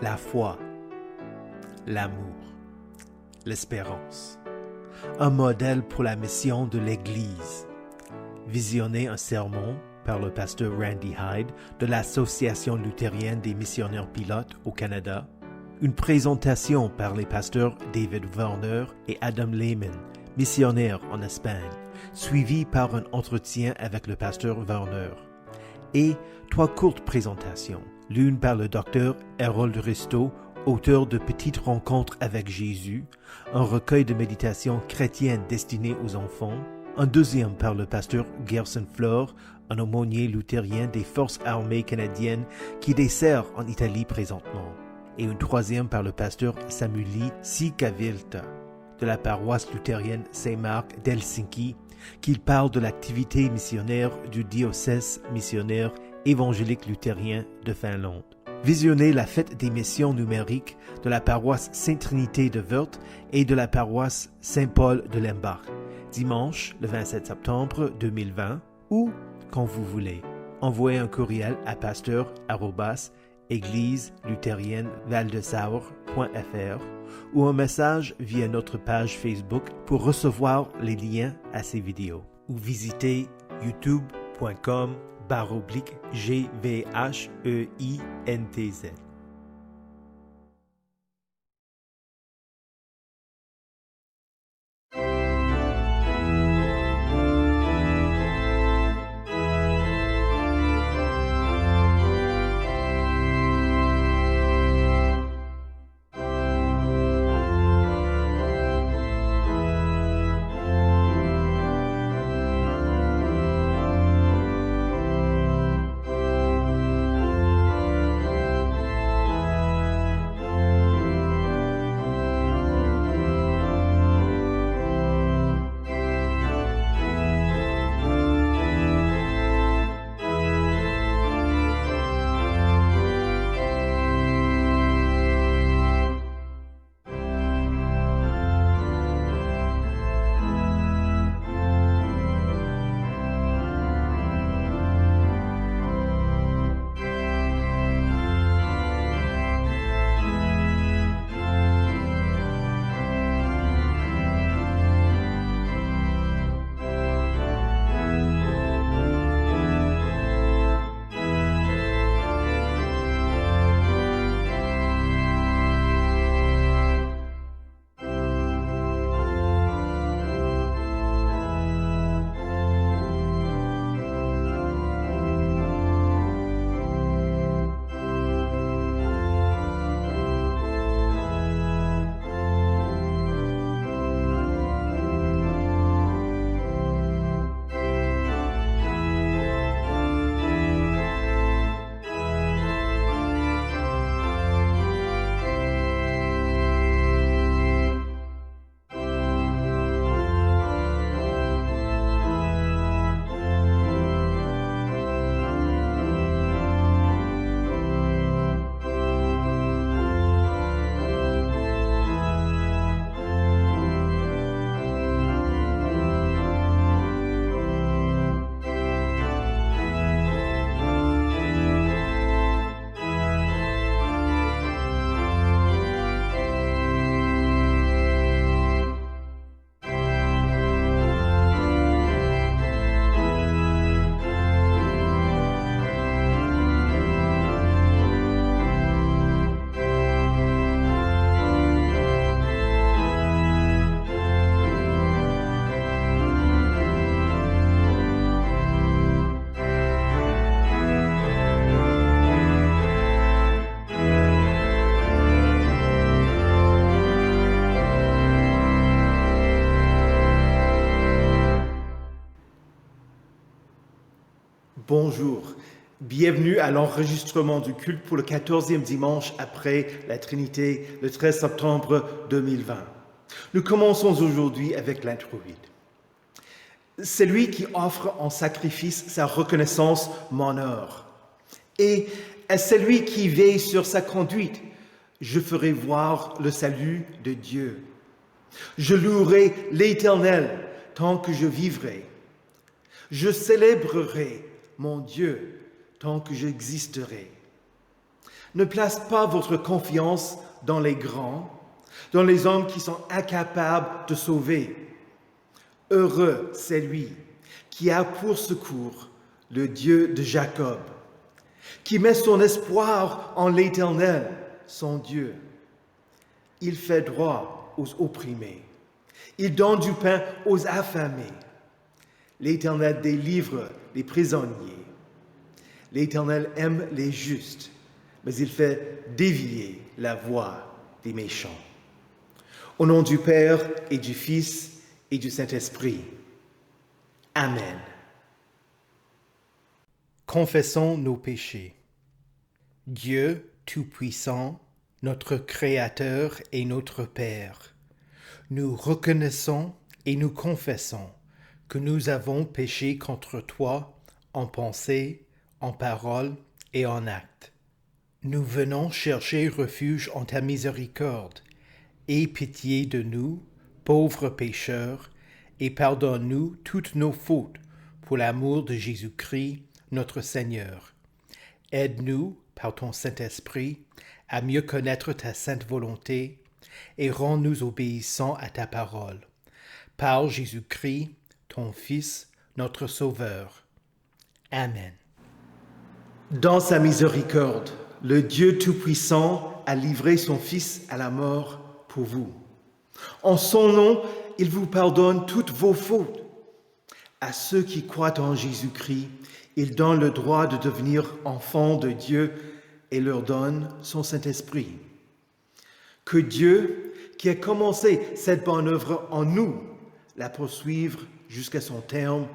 la foi, l'amour, l'espérance. Un modèle pour la mission de l'Église. Visionner un sermon par le pasteur Randy Hyde de l'Association luthérienne des missionnaires pilotes au Canada. Une présentation par les pasteurs David Warner et Adam Lehman, missionnaires en Espagne, suivi par un entretien avec le pasteur Warner. Et 3 courtes présentations, l'une par le docteur Harold Risto, auteur de Petites rencontres avec Jésus, un recueil de méditation chrétienne destiné aux enfants, un deuxième par le pasteur Gerson Flor, un aumônier luthérien des Forces armées canadiennes qui dessert en Italie présentement, et une troisième par le pasteur Samuli Sikavilta de la paroisse luthérienne Saint-Marc d'Helsinki, qui parle de l'activité missionnaire du diocèse missionnaire évangélique luthérien de Finlande. Visionnez la fête des missions numériques de la paroisse Sainte-Trinité de Wörth et de la paroisse Saint-Paul de Lembach, dimanche le 27 septembre 2020, ou quand vous voulez. Envoyez un courriel à pasteur@église-luthérienne-val-de-saure.fr ou un message via notre page Facebook pour recevoir les liens à ces vidéos. Ou visitez youtube.com/GVHEINTZ. Bonjour, bienvenue à l'enregistrement du culte pour le 14e dimanche après la Trinité, le 13 septembre 2020. Nous commençons aujourd'hui avec l'introduit. Celui qui offre en sacrifice sa reconnaissance m'honore. Et à celui qui veille sur sa conduite, je ferai voir le salut de Dieu. Je louerai l'Éternel tant que je vivrai. Je célébrerai mon Dieu tant que j'existerai. Ne place pas votre confiance dans les grands, dans les hommes qui sont incapables de sauver. Heureux c'est lui qui a pour secours le Dieu de Jacob, qui met son espoir en l'Éternel, son Dieu. Il fait droit aux opprimés. Il donne du pain aux affamés. L'Éternel délivre les prisonniers. L'Éternel aime les justes, mais il fait dévier la voie des méchants. Au nom du Père et du Fils et du Saint-Esprit. Amen. Confessons nos péchés. Dieu Tout-Puissant, notre Créateur et notre Père, nous reconnaissons et nous confessons que nous avons péché contre toi en pensée, en parole et en acte. Nous venons chercher refuge en ta miséricorde. Aie pitié de nous, pauvres pécheurs, et pardonne-nous toutes nos fautes pour l'amour de Jésus-Christ, notre Seigneur. Aide-nous, par ton Saint-Esprit, à mieux connaître ta sainte volonté et rends-nous obéissants à ta parole. Par Jésus-Christ, ton Fils, notre Sauveur. Amen. Dans sa miséricorde, le Dieu Tout-Puissant a livré son Fils à la mort pour vous. En son nom, il vous pardonne toutes vos fautes. À ceux qui croient en Jésus-Christ, il donne le droit de devenir enfants de Dieu et leur donne son Saint-Esprit. Que Dieu, qui a commencé cette bonne œuvre en nous, la poursuive jusqu'à son terme,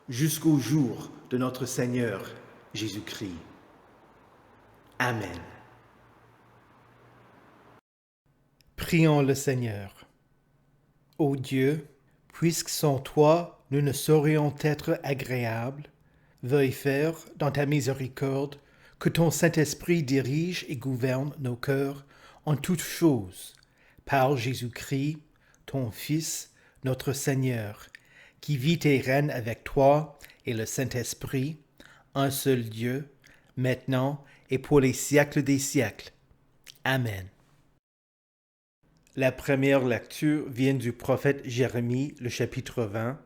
jusqu'au jour de notre Seigneur Jésus-Christ. Amen. Prions le Seigneur. Ô Dieu, puisque sans toi nous ne saurions être agréables, veuille faire, dans ta miséricorde, que ton Saint-Esprit dirige et gouverne nos cœurs en toutes choses, par Jésus-Christ, ton Fils, notre Seigneur, qui vit et règne avec toi et le Saint-Esprit, un seul Dieu, maintenant et pour les siècles des siècles. Amen. La première lecture vient du prophète Jérémie, le chapitre 20,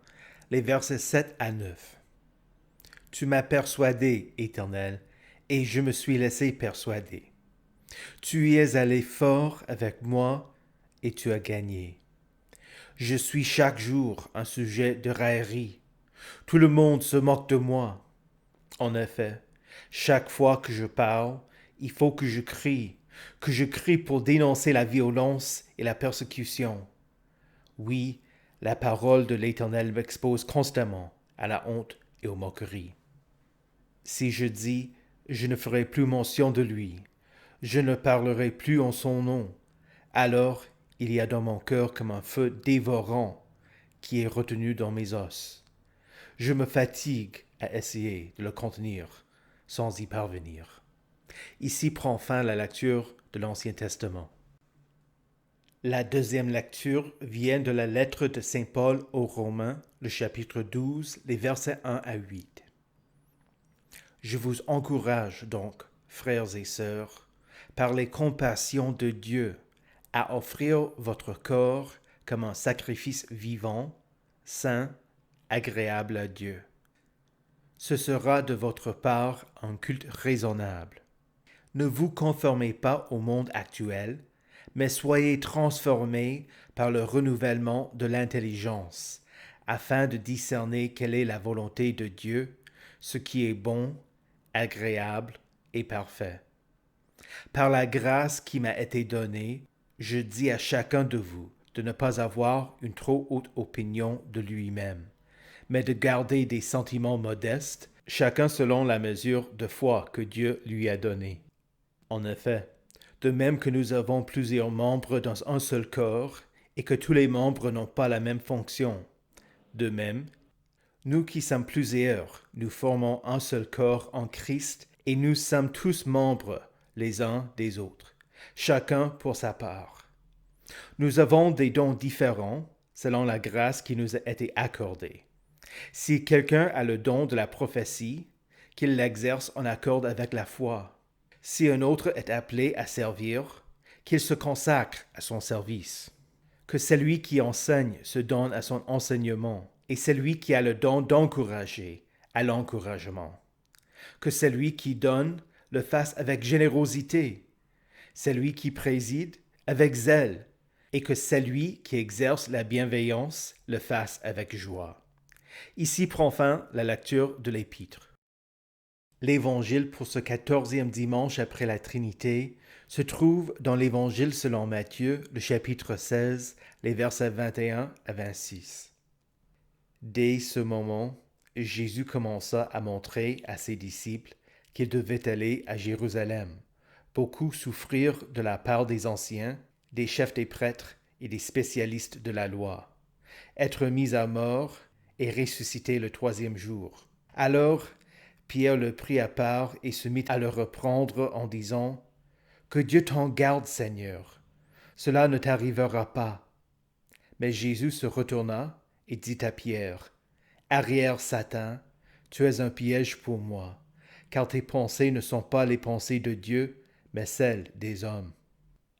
les versets 7 à 9. Tu m'as persuadé, Éternel, et je me suis laissé persuader. Tu y es allé fort avec moi, et tu as gagné. Je suis chaque jour un sujet de raillerie. Tout le monde se moque de moi. En effet, chaque fois que je parle, il faut que je crie pour dénoncer la violence et la persécution. Oui, la parole de l'Éternel m'expose constamment à la honte et aux moqueries. Si je dis, je ne ferai plus mention de lui, je ne parlerai plus en son nom, alors il y a dans mon cœur comme un feu dévorant qui est retenu dans mes os. Je me fatigue à essayer de le contenir sans y parvenir. Ici prend fin la lecture de l'Ancien Testament. La deuxième lecture vient de la lettre de Saint Paul aux Romains, le chapitre 12, les versets 1 à 8. Je vous encourage donc, frères et sœurs, par les compassions de Dieu, à offrir votre corps comme un sacrifice vivant, saint, agréable à Dieu. Ce sera de votre part un culte raisonnable. Ne vous conformez pas au monde actuel, mais soyez transformés par le renouvellement de l'intelligence, afin de discerner quelle est la volonté de Dieu, ce qui est bon, agréable et parfait. Par la grâce qui m'a été donnée, je dis à chacun de vous de ne pas avoir une trop haute opinion de lui-même, mais de garder des sentiments modestes, chacun selon la mesure de foi que Dieu lui a donnée. En effet, de même que nous avons plusieurs membres dans un seul corps, et que tous les membres n'ont pas la même fonction, de même, nous qui sommes plusieurs, nous formons un seul corps en Christ, et nous sommes tous membres les uns des autres, chacun pour sa part. Nous avons des dons différents, selon la grâce qui nous a été accordée. Si quelqu'un a le don de la prophétie, qu'il l'exerce en accord avec la foi. Si un autre est appelé à servir, qu'il se consacre à son service. Que celui qui enseigne se donne à son enseignement, et celui qui a le don d'encourager à l'encouragement. Que celui qui donne le fasse avec générosité, celui qui préside avec zèle, et que celui qui exerce la bienveillance le fasse avec joie. Ici prend fin la lecture de l'Épître. L'Évangile pour ce 14e dimanche après la Trinité se trouve dans l'Évangile selon Matthieu, le chapitre 16, les versets 21 à 26. Dès ce moment, Jésus commença à montrer à ses disciples qu'ils devaient aller à Jérusalem, beaucoup souffrir de la part des anciens, des chefs des prêtres et des spécialistes de la loi, être mis à mort et ressusciter le 3e jour. Alors, Pierre le prit à part et se mit à le reprendre en disant « Que Dieu t'en garde, Seigneur, cela ne t'arrivera pas. » Mais Jésus se retourna et dit à Pierre « Arrière, Satan, tu es un piège pour moi, car tes pensées ne sont pas les pensées de Dieu, mais celles des hommes. »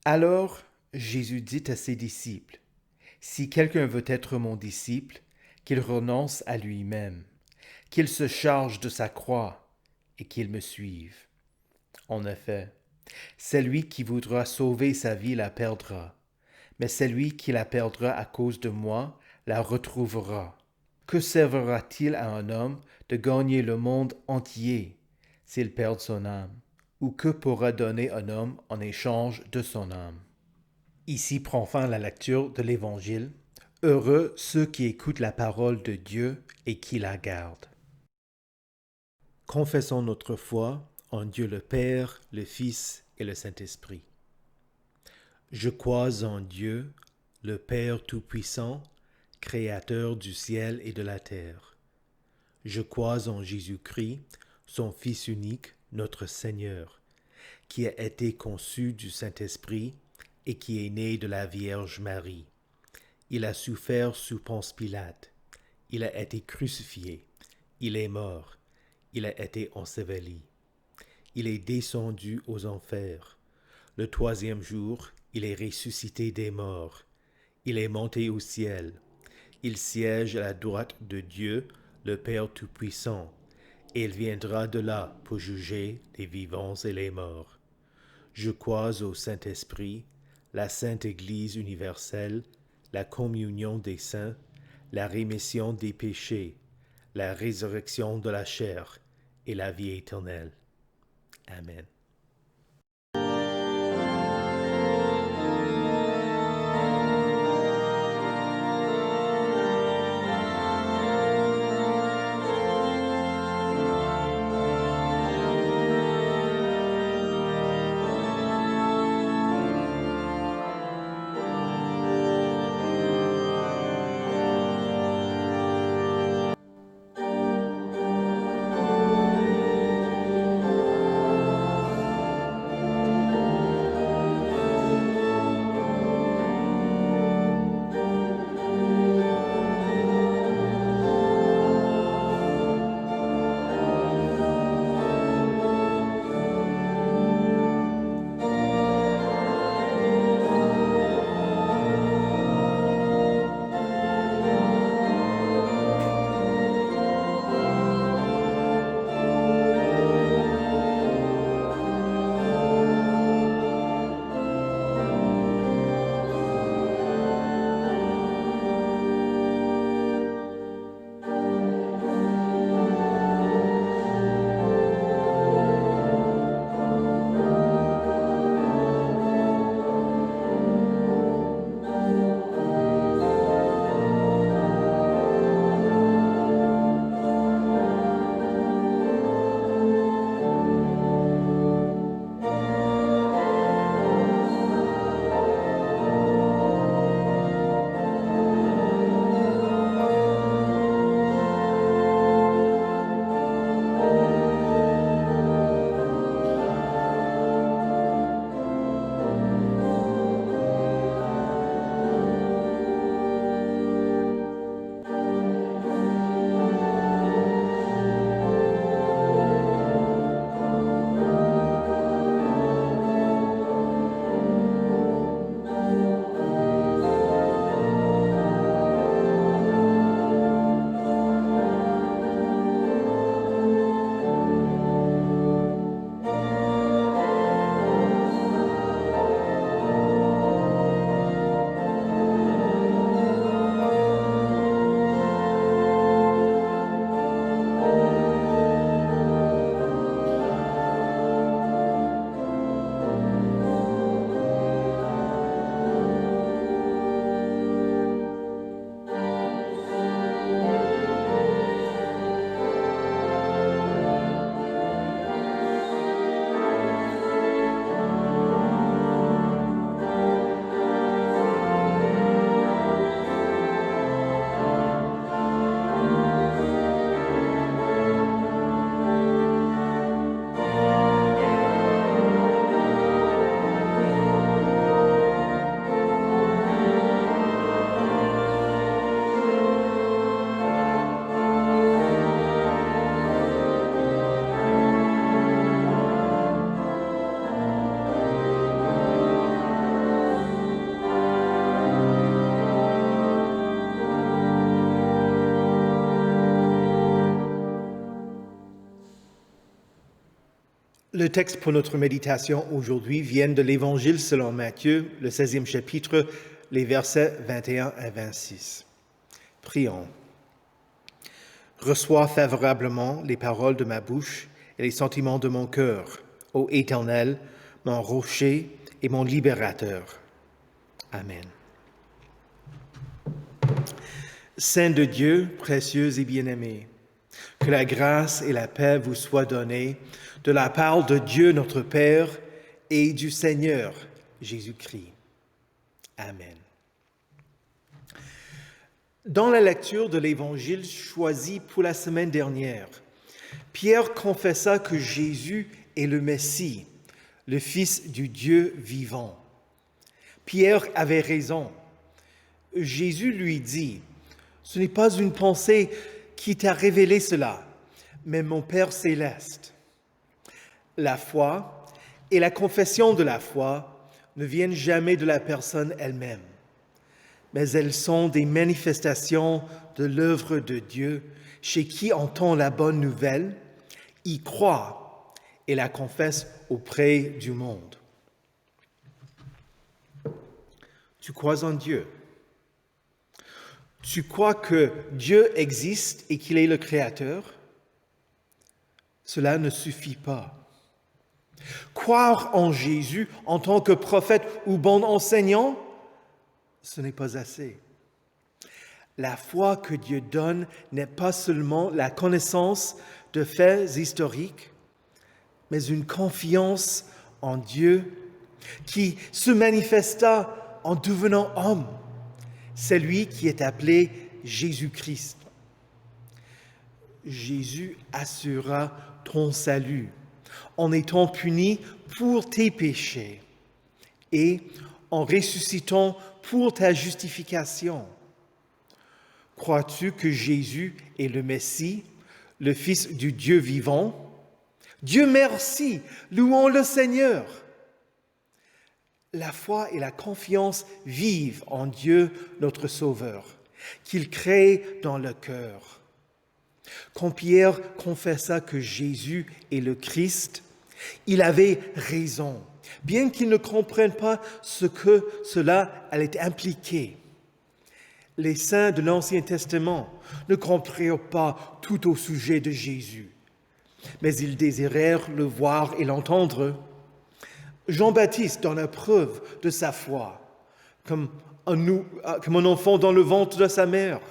Alors Jésus dit à ses disciples « Si quelqu'un veut être mon disciple, qu'il renonce à lui-même, qu'il se charge de sa croix et qu'il me suive. En effet, celui qui voudra sauver sa vie la perdra, mais celui qui la perdra à cause de moi la retrouvera. Que servira-t-il à un homme de gagner le monde entier s'il perd son âme? Ou que pourra donner un homme en échange de son âme? Ici prend fin la lecture de l'Évangile. Heureux ceux qui écoutent la parole de Dieu et qui la gardent. Confessons notre foi en Dieu le Père, le Fils et le Saint-Esprit. Je crois en Dieu, le Père Tout-Puissant, Créateur du ciel et de la terre. Je crois en Jésus-Christ, son Fils unique, notre Seigneur, qui a été conçu du Saint-Esprit et qui est né de la Vierge Marie. Il a souffert sous Ponce Pilate. Il a été crucifié. Il est mort. Il a été enseveli. Il est descendu aux enfers. Le 3e jour, il est ressuscité des morts. Il est monté au ciel. Il siège à la droite de Dieu, le Père Tout-Puissant, et il viendra de là pour juger les vivants et les morts. Je crois au Saint-Esprit, la Sainte Église universelle, la communion des saints, la rémission des péchés, la résurrection de la chair et la vie éternelle. Amen. Le texte pour notre méditation aujourd'hui vient de l'Évangile selon Matthieu, le 16e chapitre, les versets 21 à 26. Prions. Reçois favorablement les paroles de ma bouche et les sentiments de mon cœur, ô Éternel, mon rocher et mon libérateur. Amen. Saint de Dieu, précieux et bien-aimé, que la grâce et la paix vous soient données de la part de Dieu notre Père et du Seigneur Jésus-Christ. Amen. Dans la lecture de l'Évangile choisi pour la semaine dernière, Pierre confessa que Jésus est le Messie, le Fils du Dieu vivant. Pierre avait raison. Jésus lui dit, « Ce n'est pas une pensée qui t'a révélé cela, mais mon Père céleste. » La foi et la confession de la foi ne viennent jamais de la personne elle-même, mais elles sont des manifestations de l'œuvre de Dieu chez qui entend la bonne nouvelle, y croit et la confesse auprès du monde. Tu crois en Dieu. Tu crois que Dieu existe et qu'il est le Créateur? Cela ne suffit pas. Croire en Jésus en tant que prophète ou bon enseignant, ce n'est pas assez. La foi que Dieu donne n'est pas seulement la connaissance de faits historiques, mais une confiance en Dieu qui se manifesta en devenant homme, celui qui est appelé Jésus-Christ. Jésus assurera ton salut en étant puni pour tes péchés et en ressuscitant pour ta justification. Crois-tu que Jésus est le Messie, le Fils du Dieu vivant? Dieu merci, louons le Seigneur. La foi et la confiance vivent en Dieu notre Sauveur, qu'il crée dans le cœur. Quand Pierre confessa que Jésus est le Christ, il avait raison, bien qu'il ne comprenne pas ce que cela allait impliquer. Les saints de l'Ancien Testament ne comprirent pas tout au sujet de Jésus, mais ils désirèrent le voir et l'entendre. Jean-Baptiste donne la preuve de sa foi, comme un enfant dans le ventre de sa mère,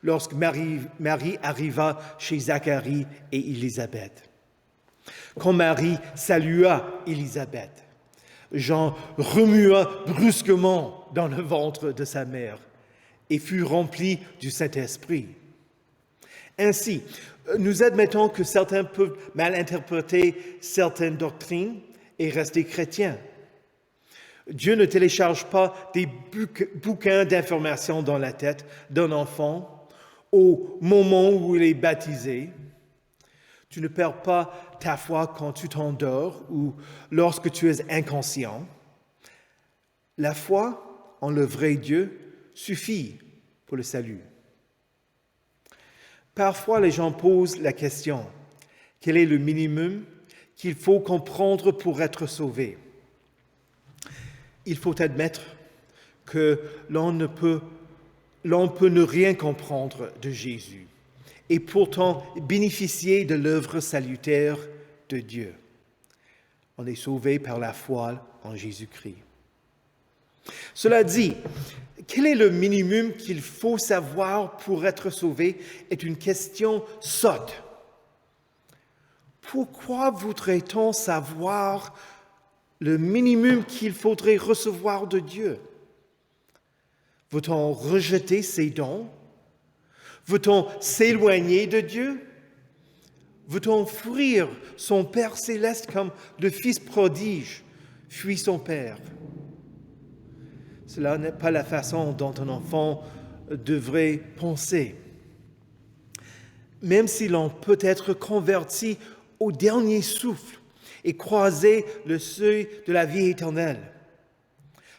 lorsque Marie arriva chez Zacharie et Élisabeth. Quand Marie salua Élisabeth, Jean remua brusquement dans le ventre de sa mère et fut rempli du Saint-Esprit. Ainsi, nous admettons que certains peuvent mal interpréter certaines doctrines et rester chrétiens. Dieu ne télécharge pas des bouquins d'informations dans la tête d'un enfant au moment où il est baptisé. Tu ne perds pas ta foi quand tu t'endors ou lorsque tu es inconscient. La foi en le vrai Dieu suffit pour le salut. Parfois, les gens posent la question, quel est le minimum qu'il faut comprendre pour être sauvé? Il faut admettre que l'on peut ne rien comprendre de Jésus et pourtant bénéficier de l'œuvre salutaire de Dieu. On est sauvé par la foi en Jésus-Christ. Cela dit, quel est le minimum qu'il faut savoir pour être sauvé est une question sotte. Pourquoi voudrait-on savoir le minimum qu'il faudrait recevoir de Dieu? Veut-on rejeter ses dons? Veut-on s'éloigner de Dieu? Veut-on fuir son Père céleste comme le Fils prodige fuit son Père? Cela n'est pas la façon dont un enfant devrait penser. Même si l'on peut être converti au dernier souffle et croiser le seuil de la vie éternelle,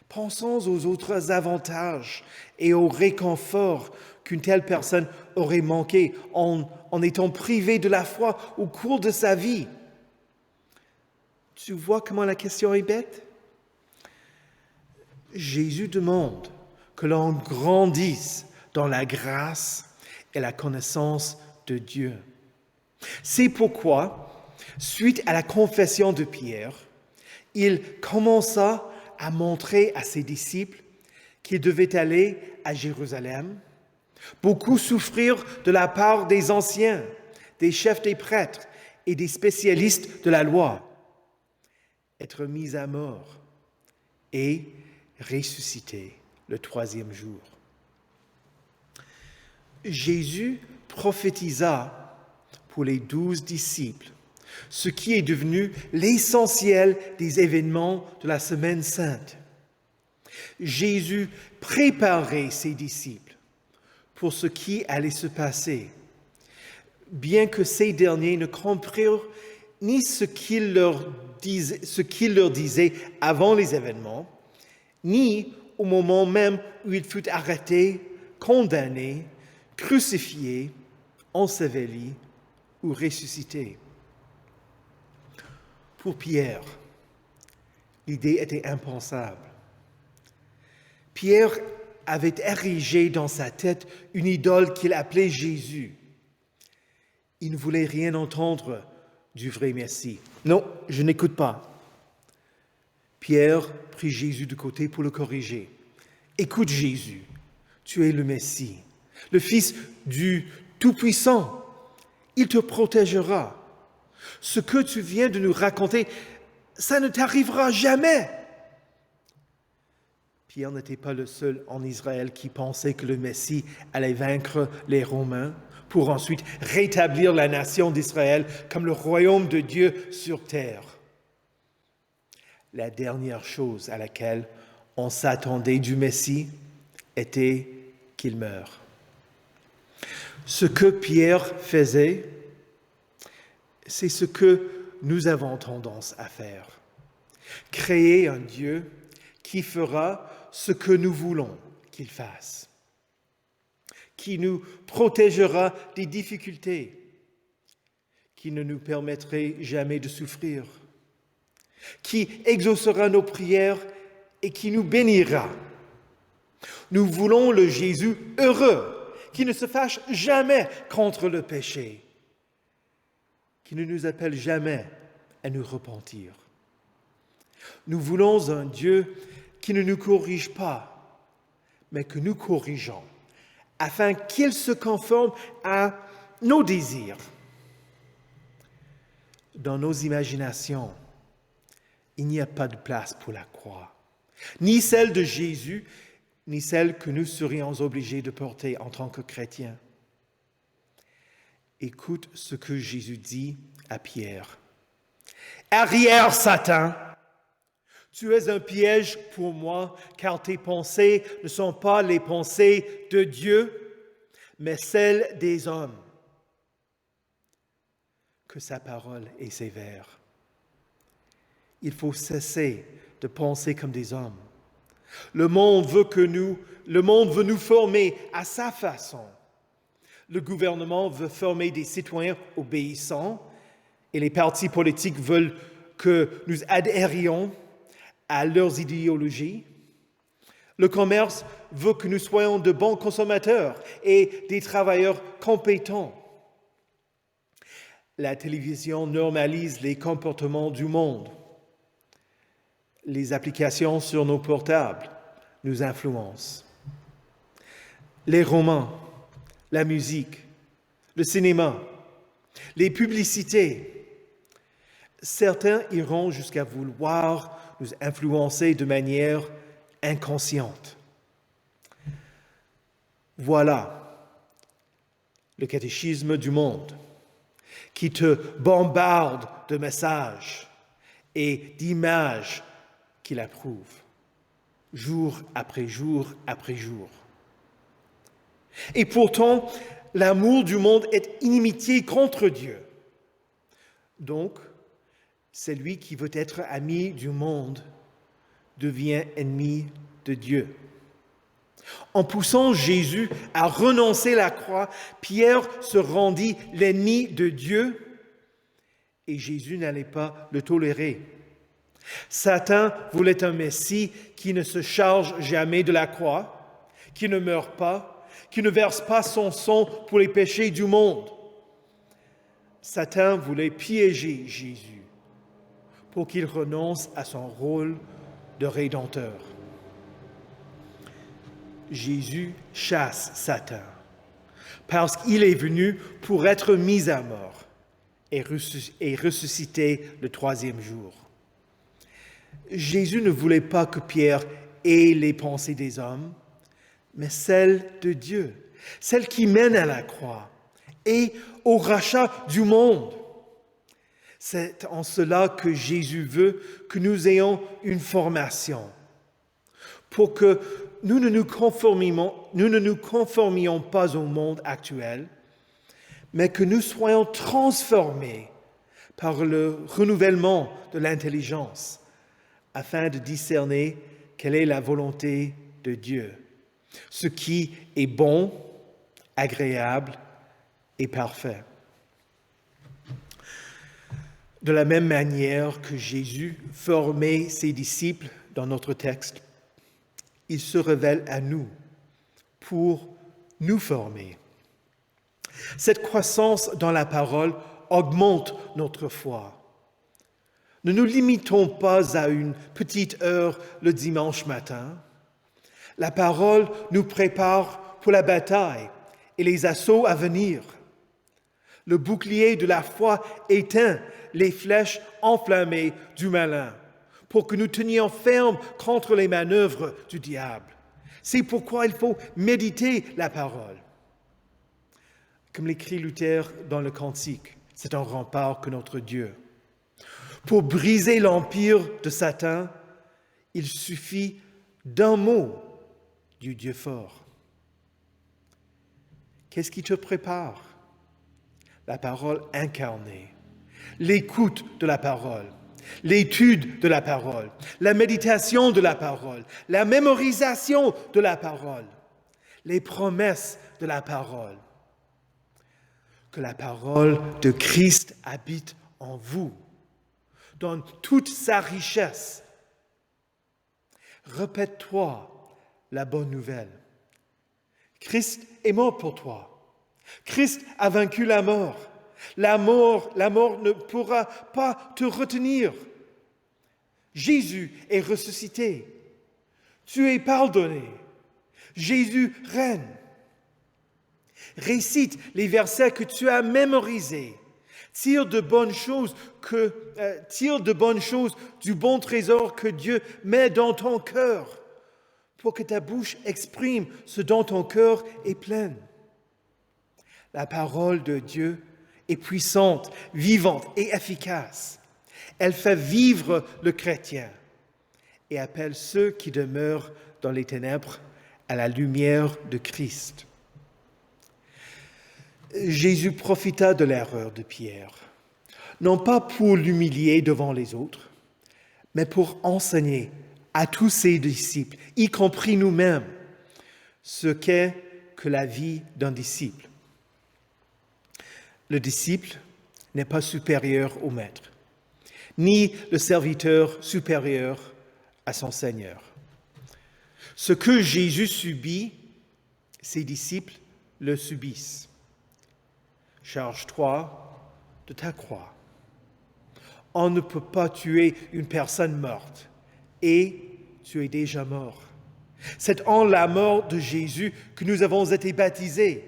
pensons aux autres avantages et aux réconforts qu'une telle personne aurait manqué en étant privée de la foi au cours de sa vie. Tu vois comment la question est bête? Jésus demande que l'on grandisse dans la grâce et la connaissance de Dieu. C'est pourquoi, suite à la confession de Pierre, il commença à montrer à ses disciples qu'ils devaient aller à Jérusalem, beaucoup souffrir de la part des anciens, des chefs des prêtres et des spécialistes de la loi, être mis à mort et ressuscité le 3e jour. Jésus prophétisa pour les 12 disciples, ce qui est devenu l'essentiel des événements de la Semaine sainte. Jésus préparait ses disciples pour ce qui allait se passer, bien que ces derniers ne comprirent ni ce qu'il leur disait avant les événements, ni au moment même où il fut arrêté, condamné, crucifié, enseveli ou ressuscité. Pour Pierre, l'idée était impensable. Pierre avait érigé dans sa tête une idole qu'il appelait Jésus. Il ne voulait rien entendre du vrai Messie. Non, je n'écoute pas. Pierre prit Jésus de côté pour le corriger. Écoute Jésus, tu es le Messie, le Fils du Tout-Puissant. Il te protégera. Ce que tu viens de nous raconter, ça ne t'arrivera jamais. Pierre n'était pas le seul en Israël qui pensait que le Messie allait vaincre les Romains pour ensuite rétablir la nation d'Israël comme le royaume de Dieu sur terre. La dernière chose à laquelle on s'attendait du Messie était qu'il meure. Ce que Pierre faisait, c'est ce que nous avons tendance à faire. Créer un Dieu qui fera ce que nous voulons qu'il fasse, qui nous protégera des difficultés, qui ne nous permettrait jamais de souffrir, qui exaucera nos prières et qui nous bénira. Nous voulons le Jésus heureux, qui ne se fâche jamais contre le péché, qui ne nous appelle jamais à nous repentir. Nous voulons un Dieu qui ne nous corrige pas, mais que nous corrigeons, afin qu'il se conforme à nos désirs. Dans nos imaginations, il n'y a pas de place pour la croix, ni celle de Jésus, ni celle que nous serions obligés de porter en tant que chrétiens. Écoute ce que Jésus dit à Pierre. « Arrière, Satan! Tu es un piège pour moi, car tes pensées ne sont pas les pensées de Dieu, mais celles des hommes. » Que sa parole est sévère. Il faut cesser de penser comme des hommes. Le monde veut nous former à sa façon. Le gouvernement veut former des citoyens obéissants et les partis politiques veulent que nous adhérions à leurs idéologies. Le commerce veut que nous soyons de bons consommateurs et des travailleurs compétents. La télévision normalise les comportements du monde. Les applications sur nos portables nous influencent. Les romans, la musique, le cinéma, les publicités. Certains iront jusqu'à vouloir nous influencer de manière inconsciente. Voilà le catéchisme du monde qui te bombarde de messages et d'images qu'il approuve, jour après jour après jour. Et pourtant, l'amour du monde est inimitié contre Dieu. Donc, celui qui veut être ami du monde devient ennemi de Dieu. En poussant Jésus à renoncer à la croix, Pierre se rendit l'ennemi de Dieu et Jésus n'allait pas le tolérer. Satan voulait un Messie qui ne se charge jamais de la croix, qui ne meurt pas, qui ne verse pas son sang pour les péchés du monde. Satan voulait piéger Jésus pour qu'il renonce à son rôle de rédempteur. Jésus chasse Satan parce qu'il est venu pour être mis à mort et ressuscité le troisième jour. Jésus ne voulait pas que Pierre ait les pensées des hommes, mais celles de Dieu, celles qui mènent à la croix et au rachat du monde. C'est en cela que Jésus veut que nous ayons une formation, pour que nous ne nous conformions pas au monde actuel, mais que nous soyons transformés par le renouvellement de l'intelligence, afin de discerner quelle est la volonté de Dieu, ce qui est bon, agréable et parfait. De la même manière que Jésus formait ses disciples dans notre texte, il se révèle à nous pour nous former. Cette croissance dans la parole augmente notre foi. Ne nous limitons pas à une petite heure le dimanche matin. La parole nous prépare pour la bataille et les assauts à venir. Le bouclier de la foi éteint les flèches enflammées du malin pour que nous tenions ferme contre les manœuvres du diable. C'est pourquoi il faut méditer la parole. Comme l'écrit Luther dans le Cantique, c'est un rempart que notre Dieu. Pour briser l'empire de Satan, il suffit d'un mot du Dieu fort. Qu'est-ce qui te prépare? La parole incarnée, l'écoute de la parole, l'étude de la parole, la méditation de la parole, la mémorisation de la parole, les promesses de la parole. Que la parole de Christ habite en vous, dans toute sa richesse. Répète-toi la bonne nouvelle. Christ est mort pour toi. Christ a vaincu la mort. La mort ne pourra pas te retenir. Jésus est ressuscité. Tu es pardonné. Jésus règne. Récite les versets que tu as mémorisés. Tire de bonnes choses du bon trésor que Dieu met dans ton cœur, pour que ta bouche exprime ce dont ton cœur est plein. La parole de Dieu est puissante, vivante et efficace. Elle fait vivre le chrétien et appelle ceux qui demeurent dans les ténèbres à la lumière de Christ. Jésus profita de l'erreur de Pierre, non pas pour l'humilier devant les autres, mais pour enseigner à tous ses disciples, y compris nous-mêmes, ce qu'est que la vie d'un disciple. Le disciple n'est pas supérieur au maître, ni le serviteur supérieur à son Seigneur. Ce que Jésus subit, ses disciples le subissent. Charge-toi de ta croix. On ne peut pas tuer une personne morte et tu es déjà mort. C'est en la mort de Jésus que nous avons été baptisés.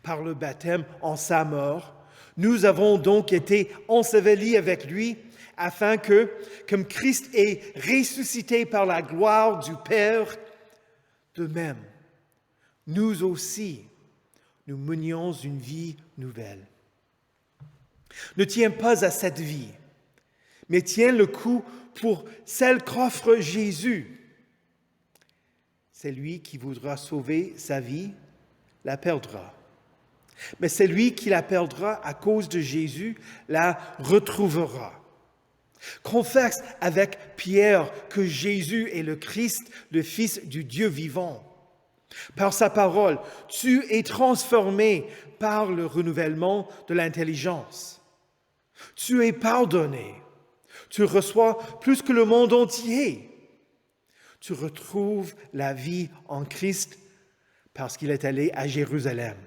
Par le baptême en sa mort, nous avons donc été ensevelis avec lui afin que, comme Christ est ressuscité par la gloire du Père, de même, nous aussi, nous menions une vie nouvelle. Ne tiens pas à cette vie, mais tiens le coup pour celle qu'offre Jésus. Celui qui voudra sauver sa vie la perdra. Mais celui qui la perdra à cause de Jésus la retrouvera. Confesse avec Pierre que Jésus est le Christ, le Fils du Dieu vivant. Par sa parole, tu es transformé par le renouvellement de l'intelligence. Tu es pardonné. Tu reçois plus que le monde entier. Tu retrouves la vie en Christ parce qu'il est allé à Jérusalem,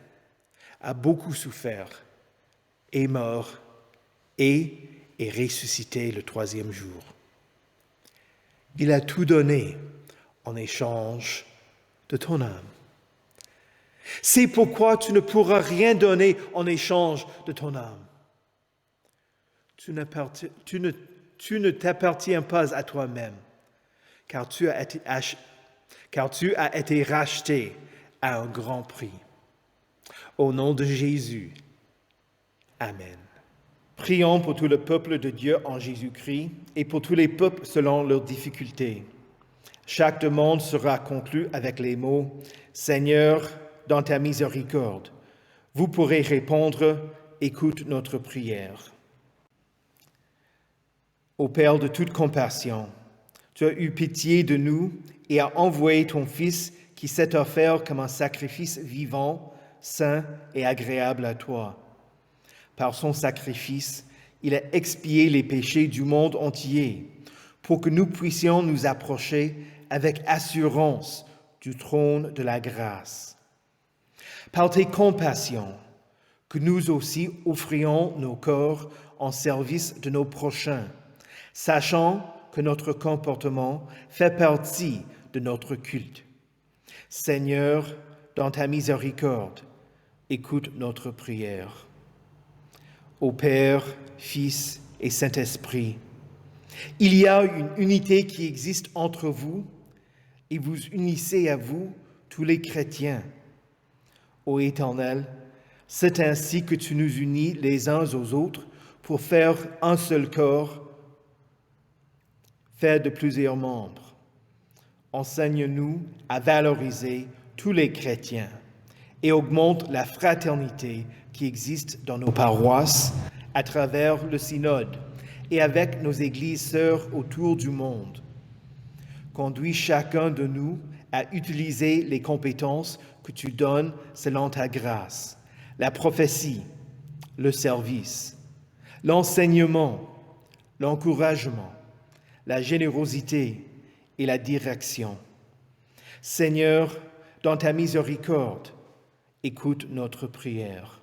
a beaucoup souffert, est mort et est ressuscité le troisième jour. Il a tout donné en échange de ton âme. C'est pourquoi tu ne pourras rien donner en échange de ton âme. Tu ne t'appartiens pas à toi-même, car tu as été racheté à un grand prix. Au nom de Jésus, Amen. Prions pour tout le peuple de Dieu en Jésus-Christ et pour tous les peuples selon leurs difficultés. Chaque demande sera conclue avec les mots « Seigneur, dans ta miséricorde ». Vous pourrez répondre « Écoute notre prière ». Ô Père de toute compassion, tu as eu pitié de nous et as envoyé ton Fils qui s'est offert comme un sacrifice vivant, saint et agréable à toi. Par son sacrifice, il a expié les péchés du monde entier pour que nous puissions nous approcher avec assurance du trône de la grâce. Par tes compassions, que nous aussi offrions nos corps en service de nos prochains, sachant que notre comportement fait partie de notre culte. Seigneur, dans ta miséricorde, écoute notre prière. Ô Père, Fils et Saint-Esprit, il y a une unité qui existe entre vous et vous unissez à vous tous les chrétiens. Ô Éternel, c'est ainsi que tu nous unis les uns aux autres pour faire un seul corps, fait de plusieurs membres. Enseigne-nous à valoriser tous les chrétiens et augmente la fraternité qui existe dans nos paroisses à travers le synode et avec nos églises sœurs autour du monde. Conduis chacun de nous à utiliser les compétences que tu donnes selon ta grâce, la prophétie, le service, l'enseignement, l'encouragement, la générosité et la direction. Seigneur, dans ta miséricorde, écoute notre prière.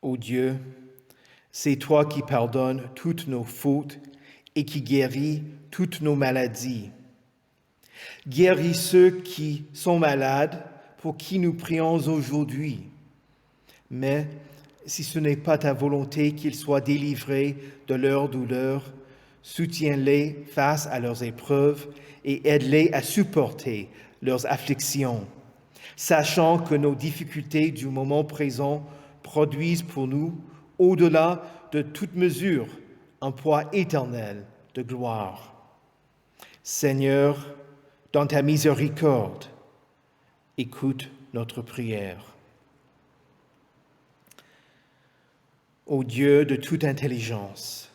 Ô Dieu, c'est toi qui pardonnes toutes nos fautes et qui guéris toutes nos maladies. Guéris ceux qui sont malades, pour qui nous prions aujourd'hui. Mais si ce n'est pas ta volonté qu'ils soient délivrés de leur douleur, soutiens-les face à leurs épreuves et aide-les à supporter leurs afflictions, sachant que nos difficultés du moment présent produisent pour nous, au-delà de toute mesure, un poids éternel de gloire. Seigneur, dans ta miséricorde, écoute notre prière. Ô Dieu de toute intelligence,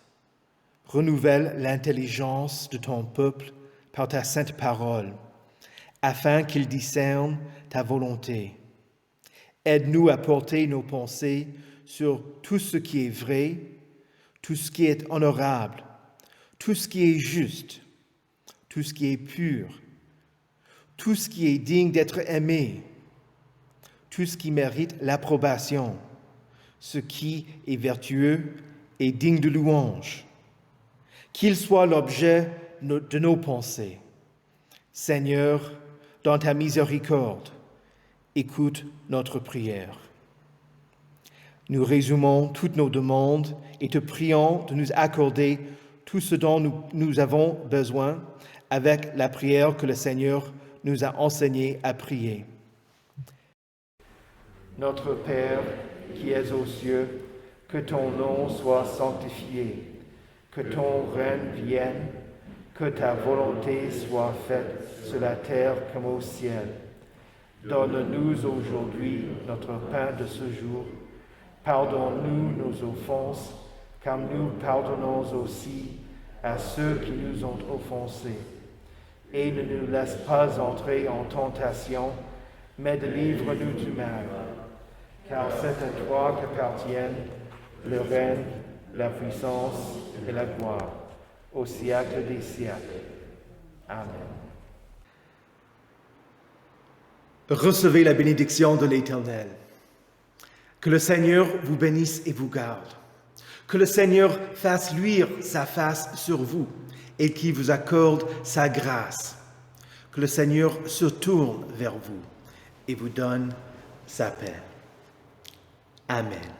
renouvelle l'intelligence de ton peuple par ta sainte parole, afin qu'il discerne ta volonté. Aide-nous à porter nos pensées sur tout ce qui est vrai, tout ce qui est honorable, tout ce qui est juste, tout ce qui est pur, tout ce qui est digne d'être aimé, tout ce qui mérite l'approbation, ce qui est vertueux et digne de louange, qu'il soit l'objet de nos pensées. Seigneur, dans ta miséricorde, écoute notre prière. Nous résumons toutes nos demandes et te prions de nous accorder tout ce dont nous avons besoin avec la prière que le Seigneur nous a enseigné à prier. Notre Père, qui es aux cieux, que ton nom soit sanctifié, que ton règne vienne, que ta volonté soit faite sur la terre comme au ciel. Donne-nous aujourd'hui notre pain de ce jour. Pardonne-nous nos offenses, comme nous pardonnons aussi à ceux qui nous ont offensés. Et ne nous laisse pas entrer en tentation, mais délivre-nous du mal. Car c'est à toi qu'appartiennent le règne, la puissance et la gloire, au siècle des siècles. Amen. Recevez la bénédiction de l'Éternel. Que le Seigneur vous bénisse et vous garde. Que le Seigneur fasse luire sa face sur vous et qu'il vous accorde sa grâce. Que le Seigneur se tourne vers vous et vous donne sa paix. Amen.